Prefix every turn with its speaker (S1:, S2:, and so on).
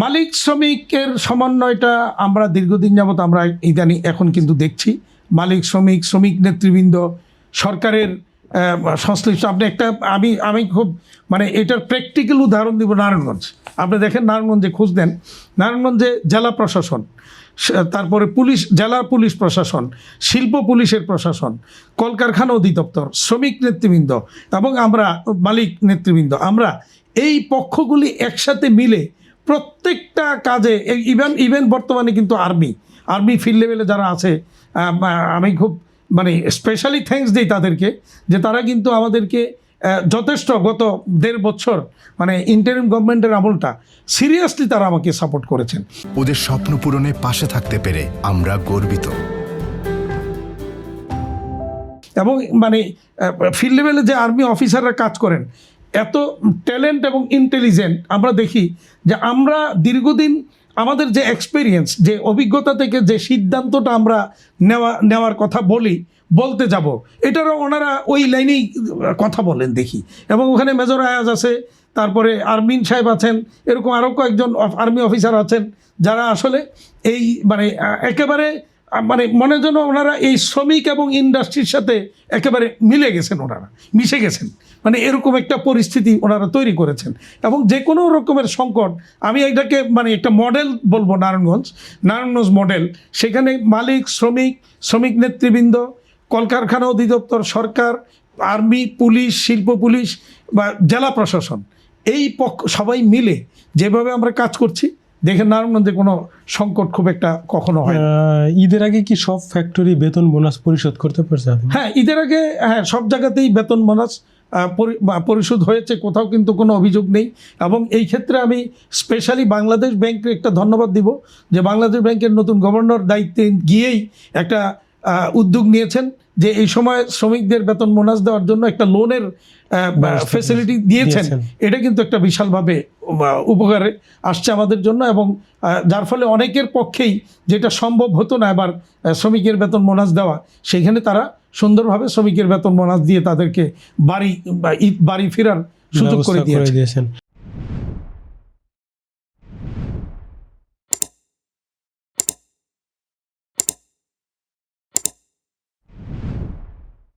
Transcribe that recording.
S1: মালিক শ্রমিকের সমন্বয়টা আমরা দীর্ঘদিন যাবত আমরা ইদানিং এখন কিন্তু দেখছি মালিক শ্রমিক নেতৃবৃন্দ সরকারের সংশ্লিষ্ট আপনি একটা আমি খুব মানে এটার প্র্যাকটিক্যাল উদাহরণ দিব। নারায়ণগঞ্জ আপনি দেখেন, নারায়ণগঞ্জে খোঁজ দেন, নারায়ণগঞ্জে জেলা প্রশাসন, তারপরে পুলিশ, জেলা পুলিশ প্রশাসন, শিল্প পুলিশের প্রশাসন, কলকারখানা অধিদপ্তর, শ্রমিক নেতৃবৃন্দ এবং আমরা মালিক নেতৃবৃন্দ, আমরা এই পক্ষগুলি একসাথে মিলে প্রত্যেকটা কাজে ইভেন বর্তমানে কিন্তু আর্মি ফিল্ড লেভেলে যারা আছে, আমি খুব মানে স্পেশালি থ্যাঙ্কস দিই তাদেরকে, যে তারা কিন্তু আমাদেরকে যথেষ্ট গত 1.5 বছর মানে ইন্টারিম গভর্নমেন্টের আমলটা সিরিয়াসলি তারা আমাকে সাপোর্ট করেছেন।
S2: ওদের স্বপ্ন পূরণে পাশে থাকতে পেরে আমরা গর্বিত।
S1: এবং মানে ফিল্ড লেভেলে যে আর্মি অফিসাররা কাজ করেন, এত ট্যালেন্ট এবং ইন্টেলিজেন্ট আমরা দেখি, যে আমরা দীর্ঘদিন আমাদের যে এক্সপিরিয়েন্স, যে অভিজ্ঞতা থেকে যে সিদ্ধান্তটা আমরা নেওয়ার কথা বলতে যাব, এটারও ওনারা ওই লাইনেই কথা বলেন দেখি। এবং ওখানে মেজর আয়াজ আছে, তারপরে আরমিন সাহেব আছেন, এরকম আরও কয়েকজন আর্মি অফিসার আছেন যারা আসলে এই মানে একেবারে মানে মনে যেন ওনারা এই শ্রমিক এবং ইন্ডাস্ট্রির সাথে একেবারে মিলে গেছেন, ওনারা মিশে গেছেন, মানে এরকম একটা পরিস্থিতি ওনারা তৈরি করেছেন। এবং যে কোনো রকমের সংকট, আমি এটাকে মানে একটা মডেল বলবো, নারায়ণগঞ্জ মডেল। সেখানে মালিক শ্রমিক নেতৃবৃন্দ, কলকারখানা অধিদপ্তর, সরকার, আর্মি, পুলিশ, শিল্প পুলিশ বা জেলা প্রশাসন, এই পক্ষ সবাই মিলে যেভাবে আমরা কাজ করছি, দেখেন নারায়ণগঞ্জে কোনো সংকট খুব একটা কখনো হয়।
S3: ঈদের আগে কি সব ফ্যাক্টরি বেতন বোনাস পরিশোধ করতে পারছে?
S1: হ্যাঁ, ঈদের আগে হ্যাঁ সব জায়গাতেই বেতন বোনাস পরিশোধ হয়েছে, কোথাও কিন্তু কোনো অভিযোগ নেই। এবং এই ক্ষেত্রে আমি স্পেশালি বাংলাদেশ ব্যাংকে একটা ধন্যবাদ দিব, যে বাংলাদেশ ব্যাংকের নতুন গভর্নর দায়িত্বে গিয়েই একটা উদ্যোগ নিয়েছেন, যে এই সময় শ্রমিকদের বেতন বোনাস দেওয়ার জন্য একটা লোনের ফ্যাসিলিটি দিয়েছেন। এটা কিন্তু একটা বিশালভাবে উপকারে আসছে আমাদের জন্য, এবং যার ফলে অনেকের পক্ষেই যেটা সম্ভব হতো না এবার শ্রমিকের বেতন বোনাস দেওয়া, সেখানে তারা সুন্দরভাবে শ্রমিকের বেতন বোনাস দিয়ে তাদেরকে বাড়ি ফেরার সুযোগ করে দিয়েছেন।